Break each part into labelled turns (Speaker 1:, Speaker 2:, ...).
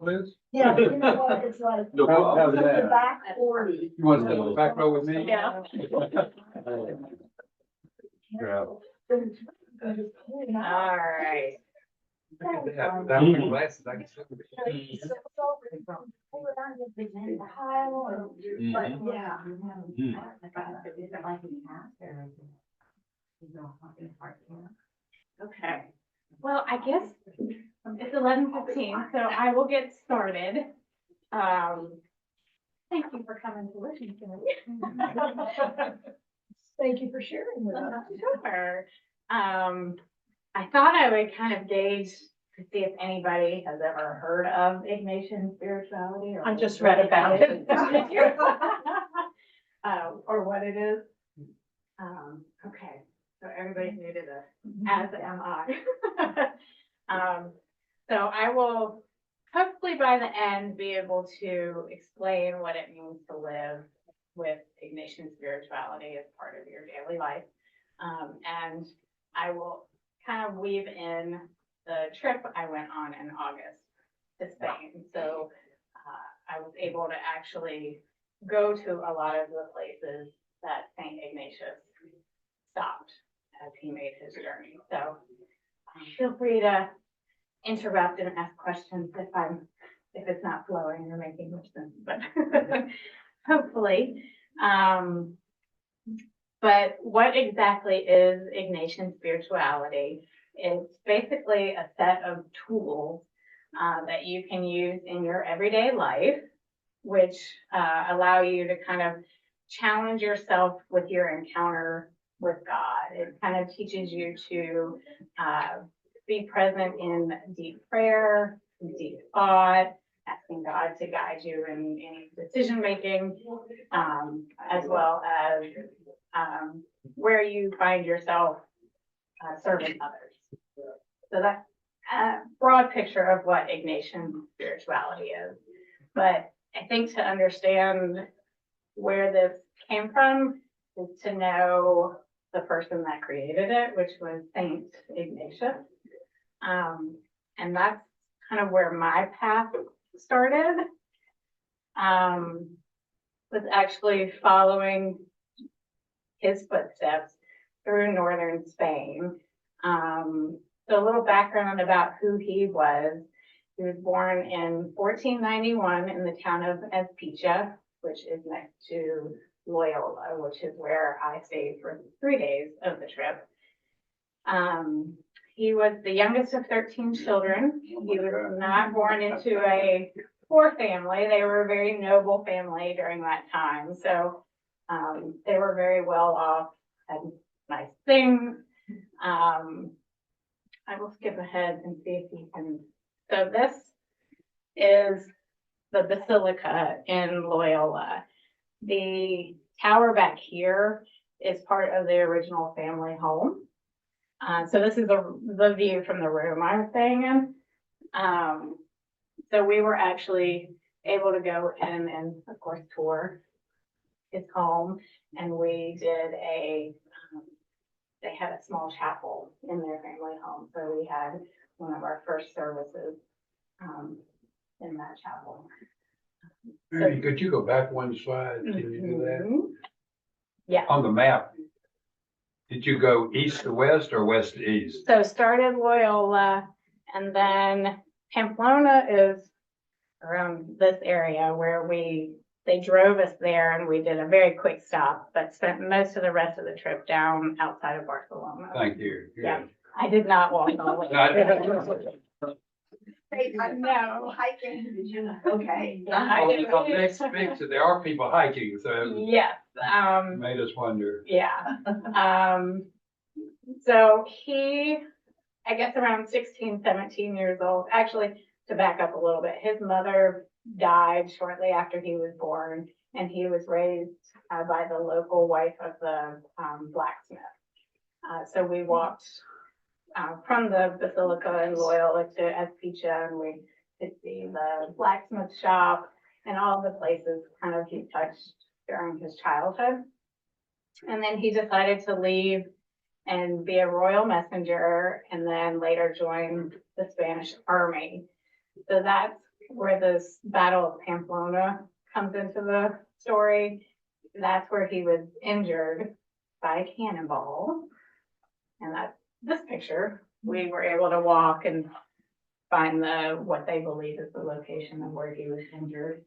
Speaker 1: Liz?
Speaker 2: Yeah, you know what, it's like.
Speaker 1: No problem. How's that?
Speaker 2: The back 40.
Speaker 1: You want to sit on the back row with me?
Speaker 3: Yeah.
Speaker 1: Yeah.
Speaker 3: All right.
Speaker 1: Look at that. Without my glasses, I can see.
Speaker 2: But yeah.
Speaker 3: Okay. Well, I guess it's 11:15, so I will get started. Thank you for coming to listen to me.
Speaker 2: Thank you for sharing with us.
Speaker 3: Sure. I thought I would kind of gauge to see if anybody has ever heard of Ignatian spirituality. Or
Speaker 4: I just read about it.
Speaker 3: Or what it is. Okay, so everybody's new to this, as am I. So I will hopefully by the end be able to explain what it means to live with Ignatian spirituality as part of your daily life. And I will kind of weave in the trip I went on in August to Spain. So I was able to actually go to a lot of the places that Saint Ignatius stopped as he made his journey. So feel free to interrupt and ask questions if it's not flowing or making much sense, but hopefully. But what exactly is Ignatian spirituality? It's basically a set of tools that you can use in your everyday life, which allow you to kind of challenge yourself with your encounter with God. It kind of teaches you to be present in deep prayer, deep thought, asking God to guide you in any decision making, as well as where you find yourself serving others. So that's a broad picture of what Ignatian spirituality is. But I think to understand where this came from is to know the person that created it, which was Saint Ignatius. And that's kind of where my path started. Was actually following his footsteps through northern Spain. So a little background about who he was. He was born in 1491 in the town of Azpeitia, which is next to Loyola, which is where I stayed for 3 days of the trip. He was the youngest of 13 children. He was not born into a poor family. They were a very noble family during that time. So they were very well off, had nice things. I will skip ahead and see if you can. So this is the Basilica in Loyola. The tower back here is part of the original family home. So this is the view from the room I was staying in. So we were actually able to go in and, of course, tour his home. And we did they had a small chapel in their family home. So we had one of our first services in that chapel.
Speaker 1: Mary, could you go back one slide? Can you do that?
Speaker 3: Yeah.
Speaker 1: On the map, did you go east to west or west to east?
Speaker 3: So started Loyola, and then Pamplona is around this area where they drove us there and we did a very quick stop, but spent most of the rest of the trip down outside of Barcelona.
Speaker 1: Thank you. Good.
Speaker 3: Yeah. I did not walk all the way.
Speaker 2: No. Hiking, did you? Okay.
Speaker 1: Mix, there are people hiking, so
Speaker 3: Yes.
Speaker 1: it made us wonder.
Speaker 3: Yeah. So he, I guess around 16, 17 years old, actually, to back up a little bit, his mother died shortly after he was born, and he was raised by the local wife of the blacksmith. So we walked from the Basilica in Loyola to Azpeitia, and we could see the blacksmith shop and all the places kind of he touched during his childhood. And then he decided to leave and be a royal messenger, and then later join the Spanish army. So that's where this Battle of Pamplona comes into the story. That's where he was injured by a cannonball. And that's this picture. We were able to walk and find what they believe is the location of where he was injured.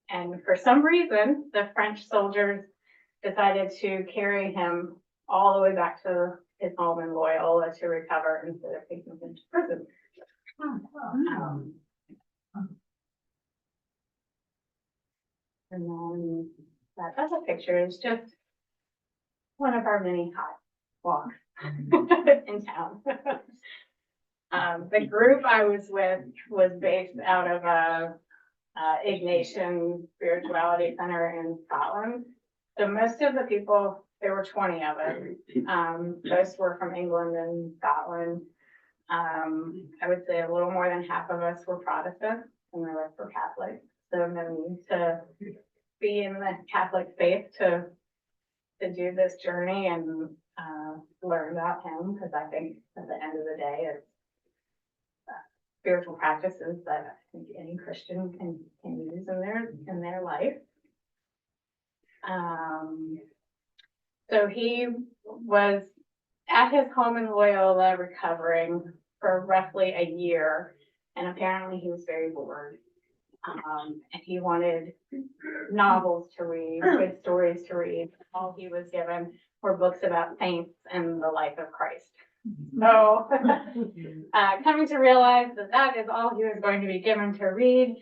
Speaker 3: And for some reason, the French soldiers decided to carry him all the way back to his home in Loyola to recover instead of taking him to prison. And then that other picture is just one of our many hot walks in town. The group I was with was based out of Ignatius Spirituality Center in Scotland. So most of the people, there were 20 of us. Most were from England and Scotland. I would say a little more than half of us were Protestant and the rest were Catholic. So no need to be in the Catholic faith to do this journey and learn about him, because I think at the end of the day, it's spiritual practices that I think any Christian can use in their life. So he was at his home in Loyola recovering for roughly a year, and apparently he was very bored. And he wanted novels to read, good stories to read. All he was given were books about saints and the life of Christ. So coming to realize that is all he was going to be given to read,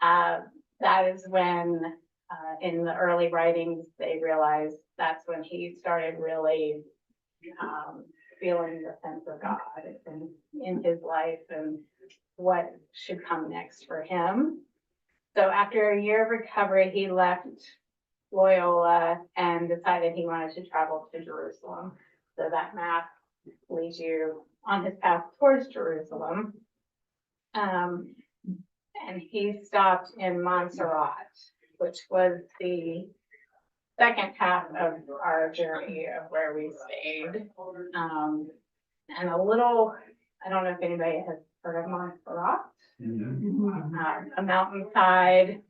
Speaker 3: that is when in the early writings they realized that's when he started really feeling the sense of God in his life and what should come next for him. So after a year of recovery, he left Loyola and decided he wanted to travel to Jerusalem. So that map leads you on his path towards Jerusalem. And he stopped in Montserrat, which was the second half of our journey of where we stayed. And a little, I don't know if anybody has heard of Montserrat. A mountainside,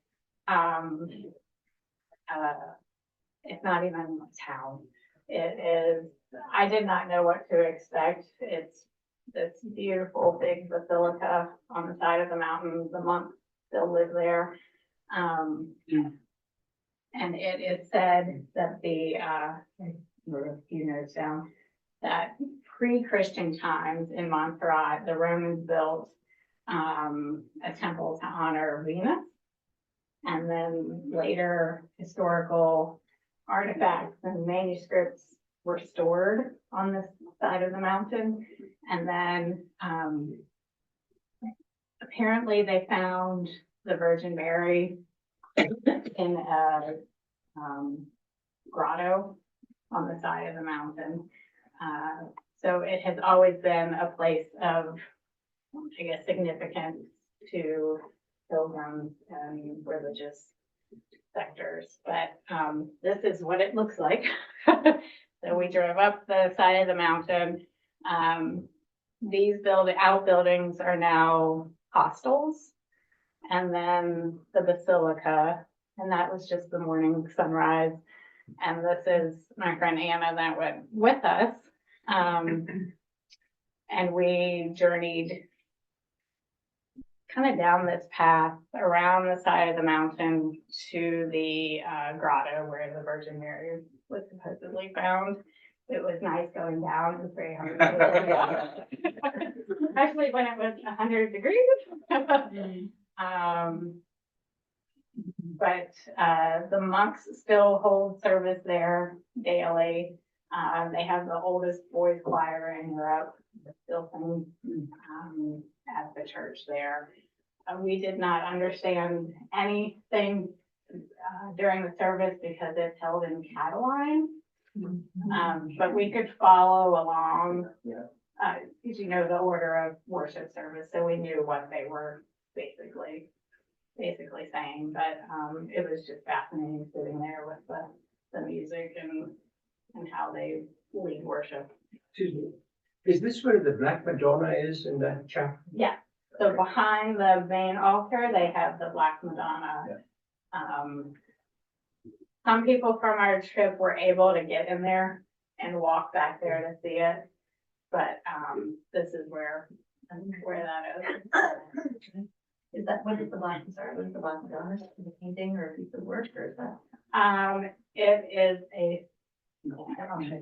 Speaker 3: it's not even a town. It is, I did not know what to expect. It's this beautiful big basilica on the side of the mountain. The monks still live there. And it is said that a few notes down, that pre-Christian times in Montserrat, the Romans built a temple to honor Venus. And then later historical artifacts and manuscripts were stored on this side of the mountain. And then apparently they found the Virgin Mary in a grotto on the side of the mountain. So it has always been a place of, I guess, significance to pilgrims and religious sectors. But this is what it looks like. So we drove up the side of the mountain. These outbuildings are now hostels. And then the basilica, and that was just the morning sunrise. And this is my friend Anna that went with us. And we journeyed kind of down this path around the side of the mountain to the grotto where the Virgin Mary was supposedly found. It was nice going down. It was very hard to go down. Especially when it was 100 degrees. But the monks still hold service there daily. They have the oldest boys choir in Europe. They're still singing at the church there. We did not understand anything during the service because it's held in Catalan. But we could follow along, because you know the order of worship service, so we knew what they were basically saying. But it was just fascinating sitting there with the music and how they lead worship.
Speaker 4: Excuse me. Is this where the Black Madonna is in that chapel?
Speaker 3: Yeah. So behind the main altar, they have the Black Madonna. Some people from our trip were able to get in there and walk back there to see it. But, this is where that is.
Speaker 2: Is that, what is the black, sorry, what is the black Madonna? Is it a painting or a piece of work or is that?
Speaker 3: It is a,
Speaker 2: I'll show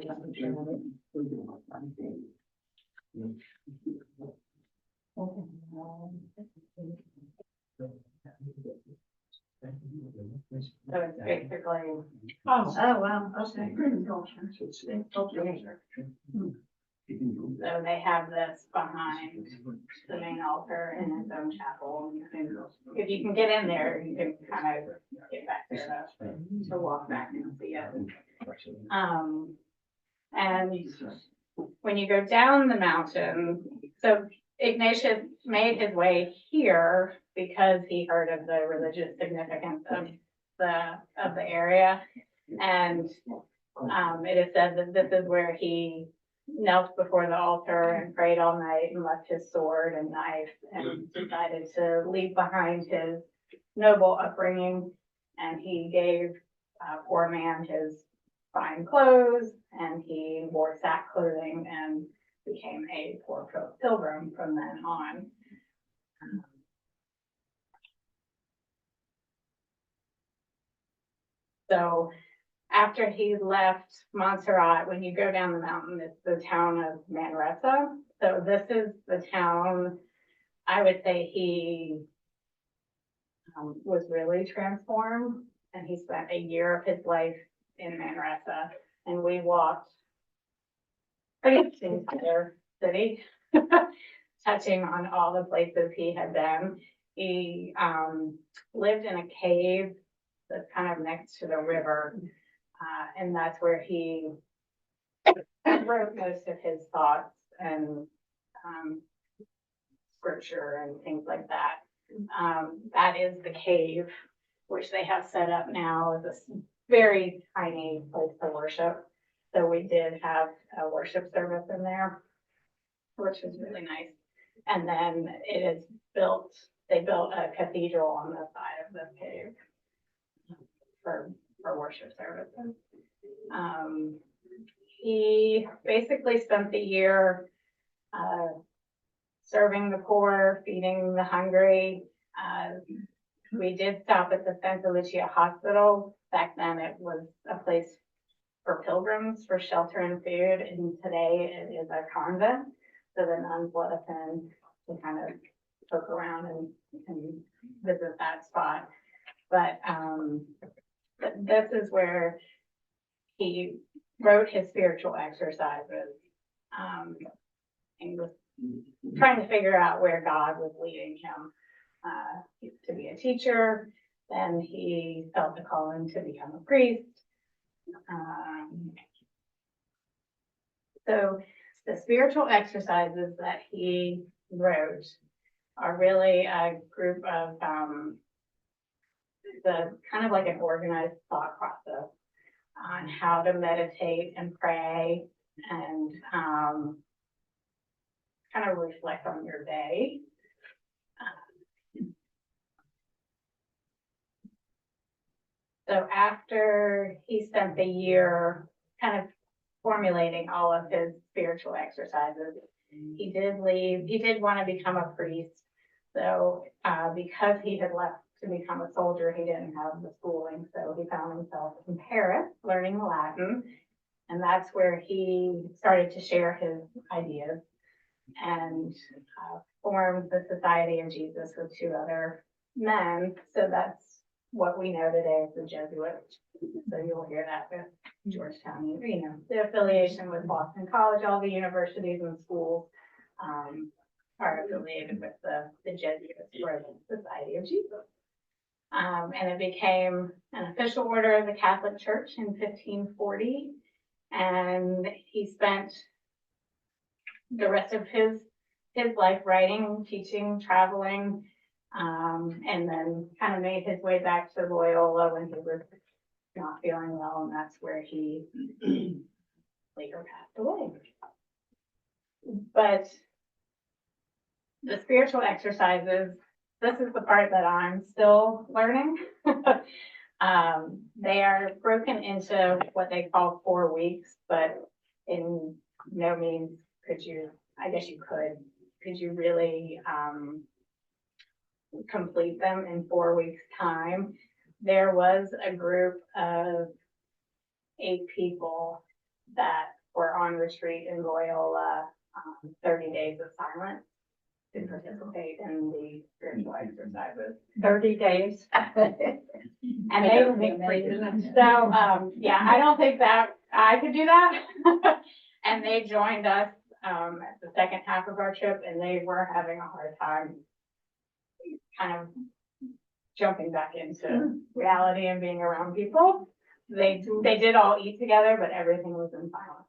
Speaker 3: so it's basically,
Speaker 2: Oh, wow, okay.
Speaker 3: so they have this behind the main altar in its own chapel. If you can get in there, you can kind of get back there to walk back and see it. And when you go down the mountain, so Ignatius made his way here because he heard of the religious significance of the area. And it is said that this is where he knelt before the altar and prayed all night and left his sword and knife and decided to leave behind his noble upbringing. And he gave poor man his fine clothes, and he wore sack clothing and became a poor pilgrim from then on. So after he left Montserrat, when you go down the mountain, it's the town of Manresa. So this is the town, I would say he was really transformed, and he spent a year of his life in Manresa, and we walked pretty much the entire city, touching on all the places he had been. He lived in a cave that's kind of next to the river, and that's where he wrote most of his thoughts and scripture and things like that. That is the cave, which they have set up now as a very tiny place to worship. So we did have a worship service in there, which was really nice. And then it is built, they built a cathedral on the side of the cave for worship services. He basically spent the year serving the poor, feeding the hungry. We did stop at the Santa Lucia Hospital. Back then it was a place for pilgrims for shelter and food, and today it is a convent. So the nuns let us in to kind of poke around and visit that spot. But this is where he wrote his spiritual exercises, and was trying to figure out where God was leading him to be a teacher. Then he felt the calling to become a priest. So the spiritual exercises that he wrote are really a group of the kind of like an organized thought process on how to meditate and pray and kind of reflect on your day. So after he spent the year kind of formulating all of his spiritual exercises, he did leave. He did want to become a priest. So because he had left to become a soldier, he didn't have the schooling. So he found himself in Paris learning Latin. And that's where he started to share his ideas and formed the Society of Jesus with two other men. So that's what we know today as the Jesuits. So you'll hear that with Georgetown, you know, the affiliation with Boston College, all the universities and schools are affiliated with the Jesuits or the Society of Jesus. And it became an official order of the Catholic Church in 1540. And he spent the rest of his life writing, teaching, traveling, and then kind of made his way back to Loyola when he was not feeling well, and that's where he later passed away. But the spiritual exercises, this is the part that I'm still learning. They are broken into what they call 4 weeks, but in no means could you, I guess you could you really complete them in 4 weeks' time? There was a group of 8 people that were on retreat in Loyola, 30 days of silence to participate in the spiritual exercises.
Speaker 2: 30 days.
Speaker 3: And yeah, I don't think that I could do that. And they joined us at the second half of our trip, and they were having a hard time kind of jumping back into reality and being around people. They did all eat together, but everything was in silence.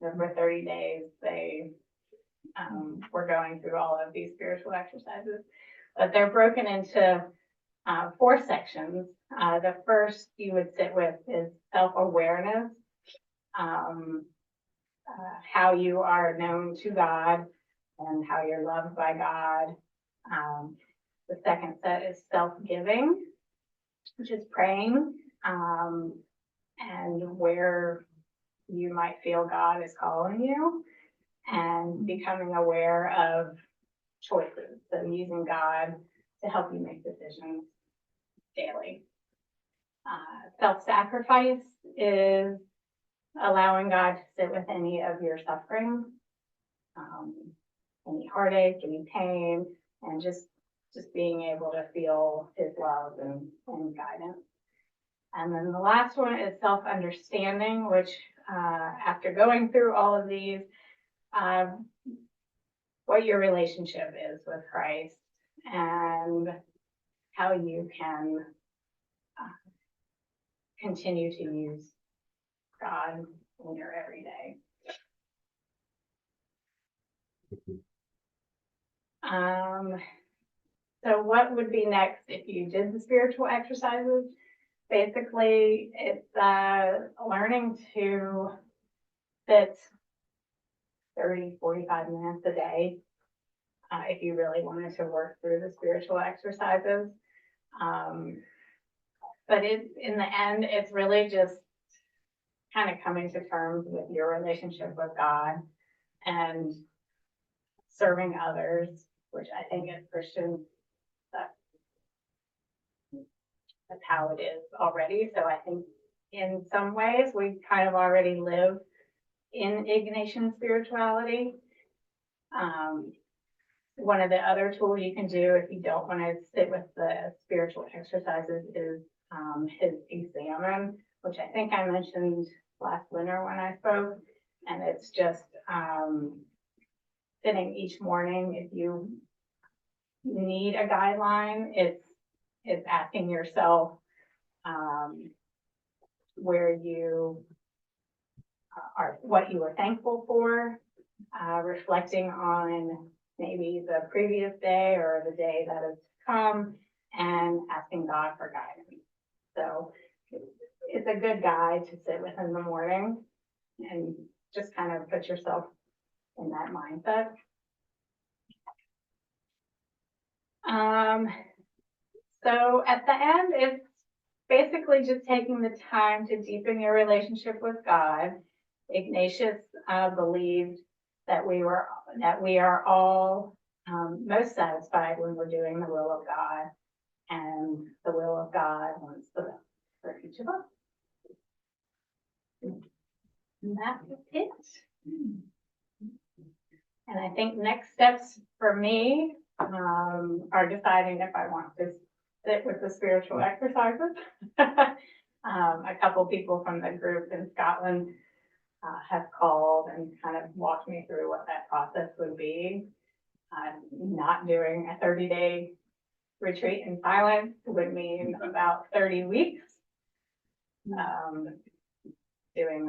Speaker 3: So for 30 days, they were going through all of these spiritual exercises, but they're broken into 4 sections. The first you would sit with is self-awareness, how you are known to God and how you're loved by God. The second set is self-giving, which is praying, and where you might feel God is calling you, and becoming aware of choices. So using God to help you make decisions daily. Self-sacrifice is allowing God to sit with any of your suffering, any heartache, any pain, and just being able to feel his love and guidance. And then the last one is self-understanding, which after going through all of these, what your relationship is with Christ and how you can continue to use God in your everyday. So what would be next if you did the spiritual exercises? Basically, it's learning to sit 30, 45 minutes a day if you really wanted to work through the spiritual exercises. But in the end, it's really just kind of coming to terms with your relationship with God and serving others, which I think as Christians, that's how it is already. So I think in some ways we kind of already live in Ignatian spirituality. One of the other tools you can do if you don't want to sit with the spiritual exercises is his examine, which I think I mentioned last winter when I spoke. And it's just sitting each morning. If you need a guideline, it's asking yourself where you are, what you were thankful for, reflecting on maybe the previous day or the day that has come, and asking God for guidance. So it's a good guide to sit with in the morning and just kind of put yourself in that mindset. So at the end, it's basically just taking the time to deepen your relationship with God. Ignatius believed that we are all most satisfied when we're doing the will of God, and the will of God wants the best for each of us. And that's it. And I think next steps for me are deciding if I want to sit with the spiritual exercises. A couple people from the group in Scotland have called and kind of walked me through what that process would be. Not doing a 30-day retreat in silence would mean about 30 weeks. Doing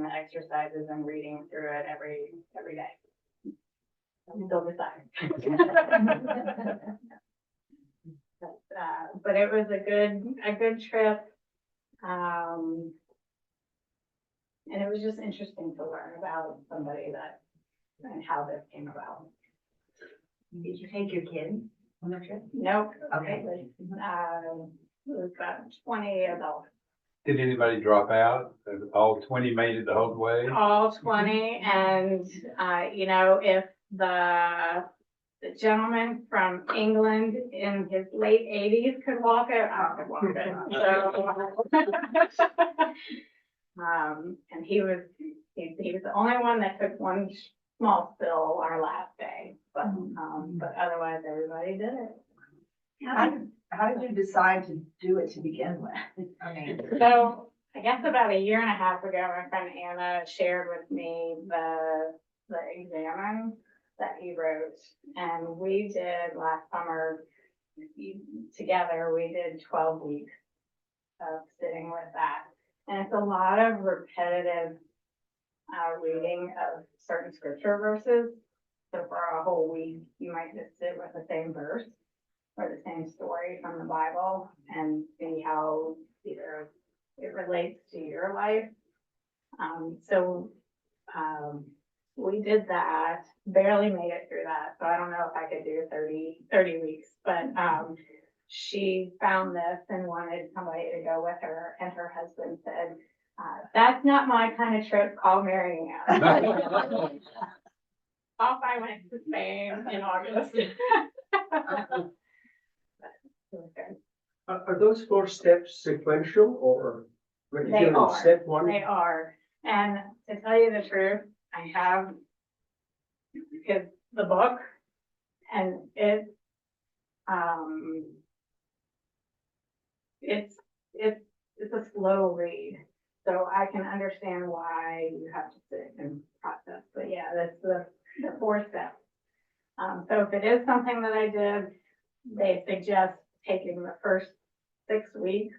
Speaker 3: the exercises and reading through it every day. I'm still deciding. But it was a good trip. And it was just interesting to learn about somebody and how this came about.
Speaker 2: Did you take your kids on the trip?
Speaker 3: Nope.
Speaker 2: Okay.
Speaker 3: It was about 20 adults.
Speaker 1: Did anybody drop out? All 20 made it the whole way?
Speaker 3: All 20, and, you know, if the gentleman from England in his late 80s could walk it, I could walk it. So, and he was the only one that took one small spill our last day, but otherwise everybody did it.
Speaker 2: How did you decide to do it to begin with? I mean,
Speaker 3: So I guess about a year and a half ago, my friend Anna shared with me the examen that he wrote, and we did last summer together. We did 12 weeks of sitting with that, and it's a lot of repetitive reading of certain scripture verses. So for a whole week, you might just sit with the same verse or the same story from the Bible and see how either it relates to your life. We did that, barely made it through that. So I don't know if I could do 30 weeks, but she found this and wanted somebody to go with her, and her husband said, that's not my kind of trip, call Mary Ann. Off I went to Spain in August.
Speaker 4: Are those 4 steps sequential or when you
Speaker 3: They
Speaker 4: get on
Speaker 3: are.
Speaker 4: step 1?
Speaker 3: They are. And to tell you the truth, I have the book, and it's a slow read. So I can understand why you have to sit and process. But yeah, that's the 4 steps. So if it is something that I did, they suggest taking the first 6 weeks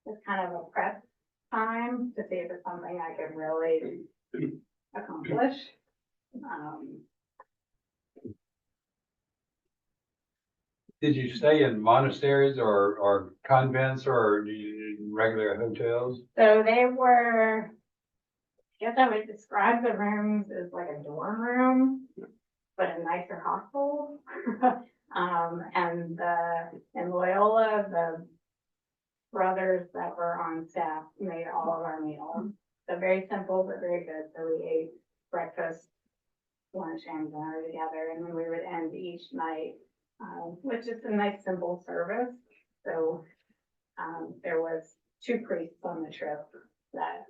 Speaker 3: as kind of a prep time to see if it's something I could really accomplish.
Speaker 1: Did you stay in monasteries or convents or regular hotels?
Speaker 3: So they were, I guess I would describe the rooms as like a dorm room, but a nicer hostel. And in Loyola, the brothers that were on staff made all of our meals. So very simple, but very good. So we ate breakfast, lunch, and dinner together, and then we would end each night with just a nice simple service. So there was 2 priests on the trip that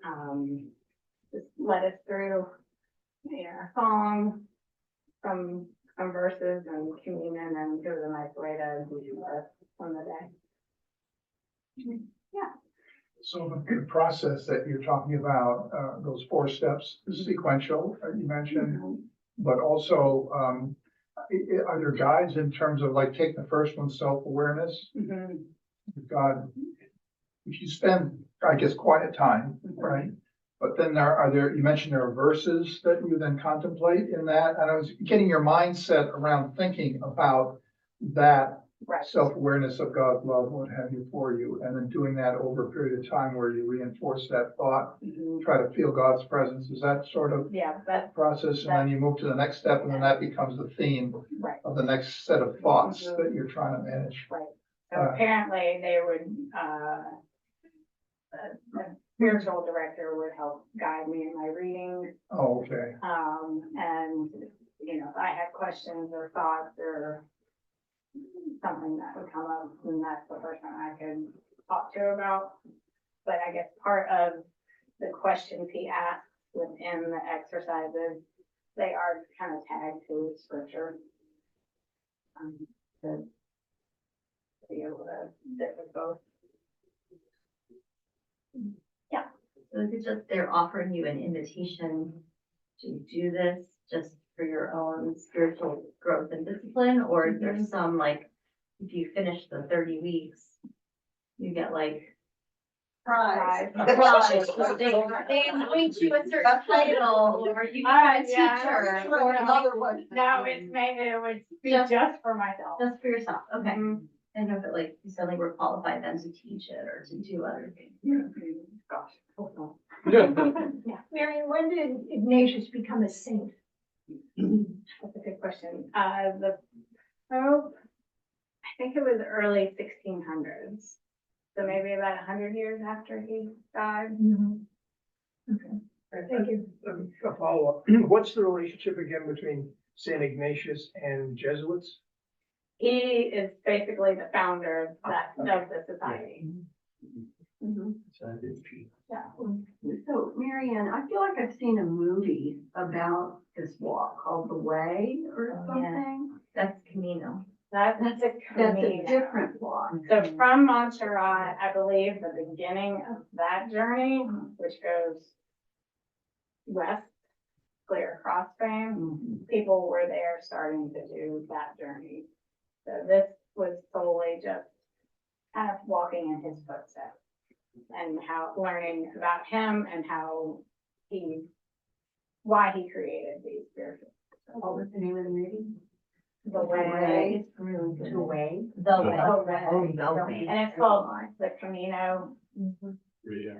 Speaker 3: just led us through a song, some verses and communion, and it was a nice way to do the rest from the day. Yeah.
Speaker 5: So the process that you're talking about, those 4 steps, is sequential, you mentioned, but also, are there guides in terms of like, take the first one, self-awareness?
Speaker 3: Mm-hmm.
Speaker 5: God, if you spend, I guess, quiet time, right? But then you mentioned there are verses that you then contemplate in that, and I was getting your mindset around thinking about that
Speaker 3: Right.
Speaker 5: self-awareness of God's love, what have you for you, and then doing that over a period of time where you reinforce that thought, try to feel God's presence. Is that sort of
Speaker 3: That's
Speaker 5: process? And then you move to the next step, and then that becomes the theme
Speaker 3: right.
Speaker 5: of the next set of thoughts that you're trying to manage.
Speaker 3: Right. So apparently they would, the spiritual director would help guide me in my reading.
Speaker 5: Oh, okay.
Speaker 3: And, if I had questions or thoughts or something that would come up, and that's the person I could talk to about. But I guess part of the questions he asks within the exercises, they are kind of tagged to scripture. To be able to sit with both.
Speaker 2: yeah. So is it just they're offering you an invitation to do this just for your own spiritual growth and discipline? Or is there some, like, if you finish the 30 weeks, you get like
Speaker 3: Prize.
Speaker 2: They appoint you a certain title, or you get a teacher, or another one.
Speaker 3: No, it would be just for myself.
Speaker 2: Just for yourself, okay.
Speaker 3: Mhm.
Speaker 2: I know that like you suddenly were qualified then to teach it or to do other things.
Speaker 3: Gosh. Yeah,
Speaker 6: Marion, when did Ignatius become a saint?
Speaker 3: that's a good question. The Oh, I think it was early 1600s. So maybe about 100 years after he died.
Speaker 4: Thank you. A follow-up. What's the relationship again between Saint Ignatius and Jesuits?
Speaker 3: He is basically the founder of the society. Yeah.
Speaker 6: So, Marianne, I feel like I've seen a movie about this walk called The Way or
Speaker 2: Oh, yeah.
Speaker 6: something.
Speaker 2: That's Camino.
Speaker 3: That's a
Speaker 6: That's a
Speaker 3: Camino.
Speaker 6: different walk.
Speaker 3: So from Montserrat, I believe the beginning of that journey, which goes west, clear across Spain, people were there starting to do that journey. So this was solely just kind of walking in his footsteps and learning about him and why he created these spiritual.
Speaker 6: What was the name of the movie?
Speaker 3: The way.
Speaker 6: It's really good. The Way.
Speaker 2: The way.
Speaker 6: Oh, The Way.
Speaker 3: And it's called the Camino
Speaker 1: Yeah.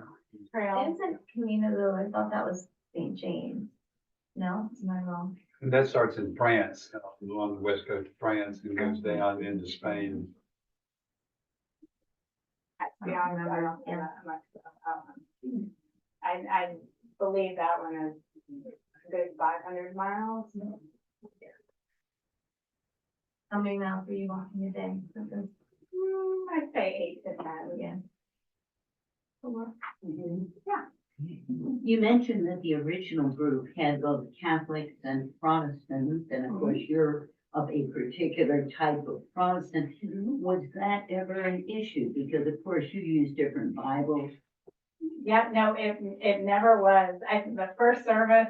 Speaker 3: Trail.
Speaker 2: Isn't Camino though? I thought that was St. James. No, am I wrong?
Speaker 1: And that starts in France, on the west coast of France, and goes down into Spain.
Speaker 3: To be honest, I don't know that much about that one. I believe that one is a good 500 miles.
Speaker 2: How many miles were you walking a day?
Speaker 3: I'd say 8 to 10.
Speaker 2: Yeah.
Speaker 7: You mentioned that the original group had both Catholics and Protestants, and of course you're of a particular type of Protestant. Was that ever an issue? Because of course you use different Bibles.
Speaker 3: Yeah, no, it never was. The first service,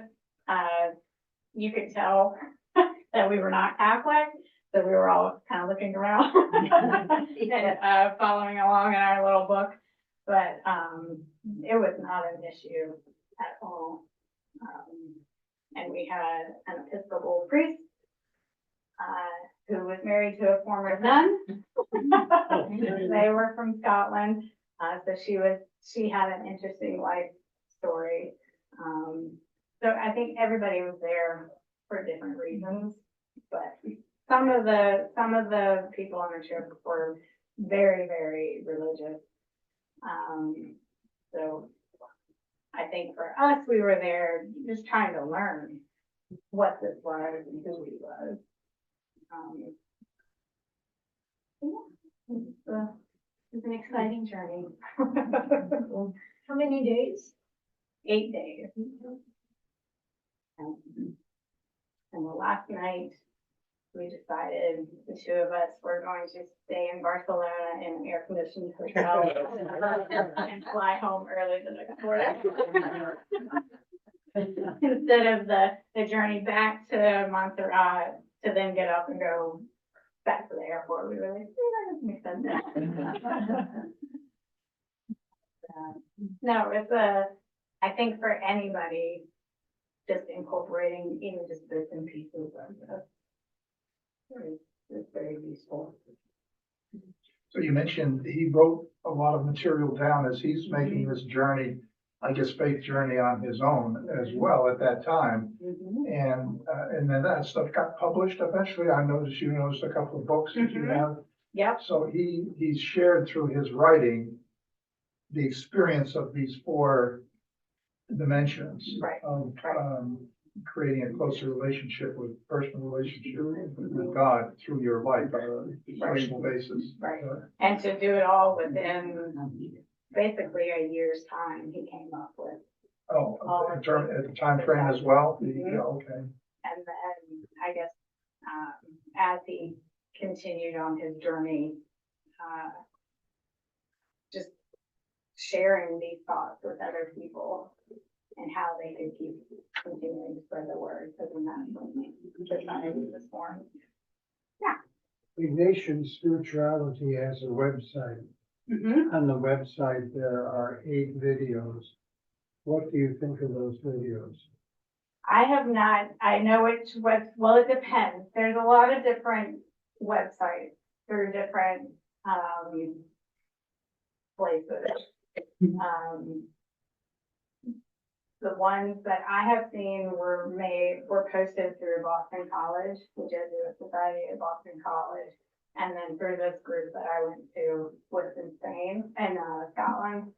Speaker 3: you could tell that we were not Catholic, so we were all kind of looking around and following along in our little book. But it was not an issue at all. And we had an Episcopal priest who was married to a former nun. They were from Scotland, so she had an interesting life story. So I think everybody was there for different reasons, but some of the people on the trip were very, very religious. So I think for us, we were there just trying to learn what this was and who he was. It's an exciting journey.
Speaker 6: How many days?
Speaker 3: 8 days. And the last night, we decided, the two of us were going to stay in Barcelona in an air-conditioned hotel and fly home early the next morning. Instead of the journey back to Montserrat to then get up and go back to the airport, we were like, that doesn't make sense. No, I think for anybody, just incorporating even just bits and pieces of this is very useful.
Speaker 5: So you mentioned he wrote a lot of material down as he's making this journey, I guess, faith journey on his own as well at that time. And then that stuff got published eventually. I noticed you noticed a couple of books that you have.
Speaker 3: Yep.
Speaker 5: So he's shared through his writing the experience of these 4 dimensions
Speaker 3: Right.
Speaker 5: of creating a closer relationship personal relationship with God through your life on a personal basis.
Speaker 3: Right. And to do it all within basically a year's time, he came up with.
Speaker 5: Oh, at the time frame as well? Yeah, okay.
Speaker 3: And then I guess as he continued on his journey, just sharing these thoughts with other people and how they could keep continuing to spread the word, because then that's when society was formed.
Speaker 8: Ignatius Spirituality has a website. On the website, there are 8 videos. What do you think of those videos?
Speaker 3: I have not, I know well, it depends. There's a lot of different websites through different, places. The ones that I have seen were posted through Boston College, the Jesuit Society of Boston College. And then through this group that I went to was in Spain and Scotland.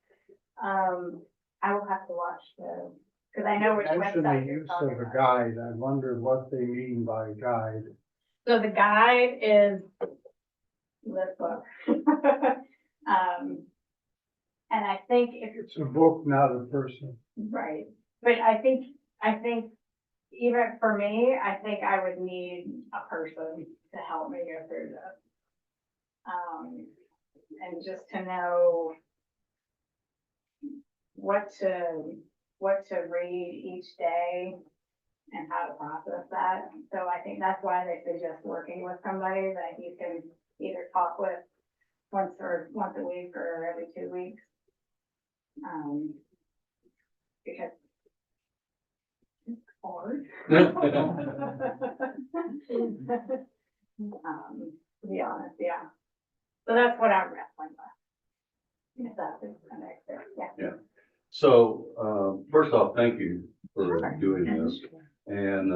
Speaker 3: I will have to watch because I know which
Speaker 8: Mention the
Speaker 3: website you're
Speaker 8: use
Speaker 3: talking
Speaker 8: of a
Speaker 3: about.
Speaker 8: guide. I wonder what they mean by guide.
Speaker 3: So the guide is this book. And I think if
Speaker 8: It's a book, not a person.
Speaker 3: right, but I think even for me, I think I would need a person to help me go through this. And just to know what to read each day and how to process that. So I think that's why they suggest working with somebody that you can either talk with once a week or every 2 weeks. Because it's hard. To be honest, yeah. So that's what I'm wrestling with. If that's the next step, yeah.
Speaker 9: So, first off, thank you for
Speaker 3: Sure.
Speaker 9: doing this. And,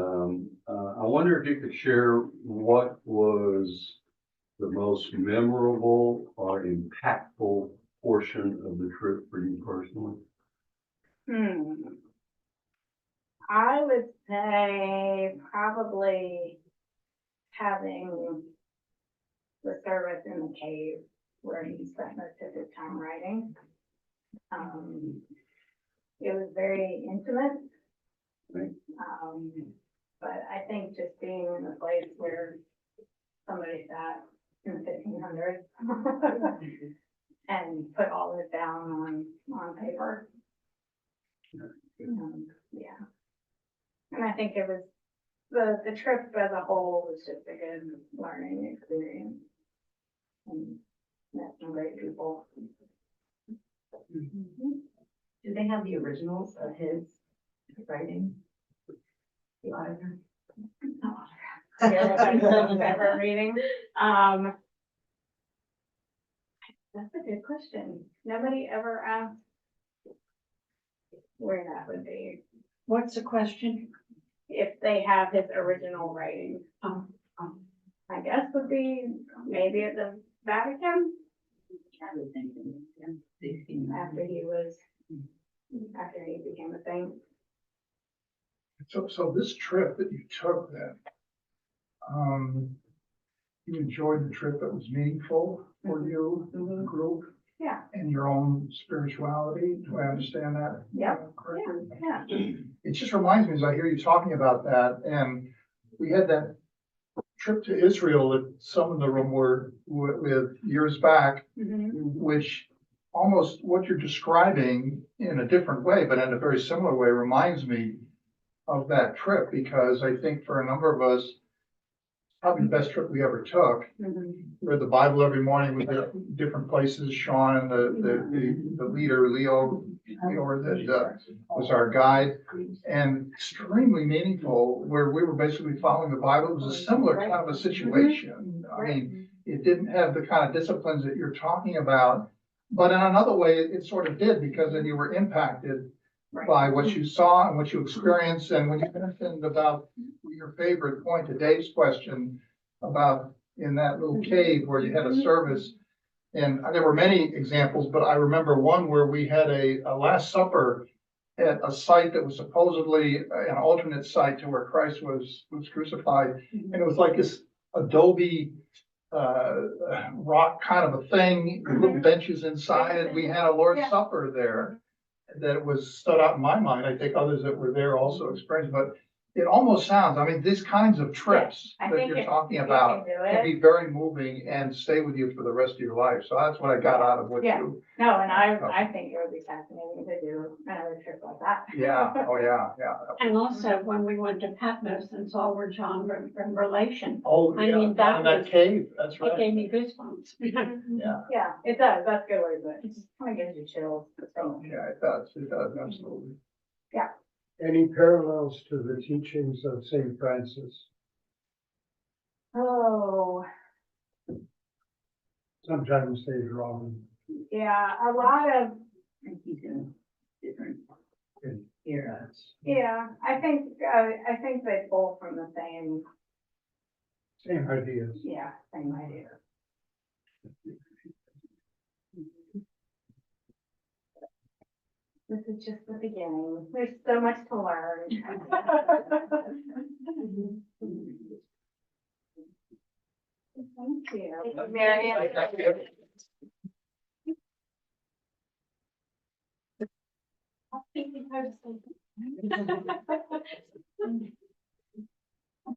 Speaker 9: I wonder if you could share what was the most memorable or impactful portion of the trip for you personally?
Speaker 3: I would say probably having the service in the cave where he spent most of his time writing. It was very intimate.
Speaker 9: Right.
Speaker 3: But I think just being in a place where somebody sat in the 1500s and put all this down on paper. Yeah. And I think it was, the trip as a whole was just a good learning experience. And met some great people.
Speaker 2: Do they have the originals of his writing? The autograph?
Speaker 3: Ever reading? That's a good question. Nobody ever asked where that would be.
Speaker 6: What's the question?
Speaker 3: If they have his original writing. I guess would be maybe at the Vatican
Speaker 7: I would think, yeah,
Speaker 3: after he became a saint.
Speaker 5: So this trip that you took then, you enjoyed the trip, that was meaningful for you, the group,
Speaker 3: Yeah,
Speaker 5: and your own spirituality? Do I understand that?
Speaker 3: Yep.
Speaker 5: Correctly?
Speaker 3: yeah.
Speaker 5: It just reminds me as I hear you talking about that, and we had that trip to Israel that some in the room were with years back, which almost what you're describing in a different way, but in a very similar way, reminds me of that trip, because I think for a number of us, probably the best trip we ever took. Read the Bible every morning with the different places. Sean and the leader, Leo, that was our guide, and extremely meaningful, where we were basically following the Bible. It was a similar kind of a situation. I mean, it didn't have the kind of disciplines that you're talking about, but in another way, it sort of did, because then you were impacted by what you saw and what you experienced. And when you mentioned about your favorite point to Dave's question about in that little cave where you had a service, and there were many examples, but I remember one where we had a Last Supper at a site that was supposedly an alternate site to where Christ was crucified. And it was like this adobe rock kind of a thing, little benches inside it. We had a Lord's Supper there that was stood out in my mind. I think others that were there also experienced, but it almost sounds, I mean, these kinds of trips
Speaker 3: I
Speaker 9: that
Speaker 3: think
Speaker 9: you're
Speaker 3: if
Speaker 9: talking
Speaker 3: you
Speaker 9: about
Speaker 3: can do
Speaker 9: can
Speaker 3: it.
Speaker 9: be very moving and stay with you for the rest of your life. So that's what I got out of what
Speaker 3: Yeah.
Speaker 9: you,
Speaker 3: No, and I think it would be fascinating to do another trip like that.
Speaker 9: yeah, oh, yeah, yeah.
Speaker 6: And also when we went to Patmos and saw where John wrote Revelation,
Speaker 9: Oh,
Speaker 6: I
Speaker 9: yeah,
Speaker 6: mean, that
Speaker 9: in that
Speaker 6: was-
Speaker 9: cave, that's
Speaker 6: it
Speaker 9: right.
Speaker 6: gave me goosebumps.
Speaker 9: Yeah,
Speaker 3: Yeah, it does. That's a good way to put it. It just kind of gives you chills. So,
Speaker 9: yeah, it does, absolutely.
Speaker 8: Any parallels to the teachings of Saint Francis?
Speaker 3: oh,
Speaker 8: Sometimes they draw them.
Speaker 3: yeah, a lot of,
Speaker 7: I think he's in different. eras.
Speaker 3: Yeah, I think they pull from the same,
Speaker 8: Same ideas.
Speaker 3: yeah, same idea. This is just the beginning. There's so much to learn. Thank you. Marianne. I think we heard something.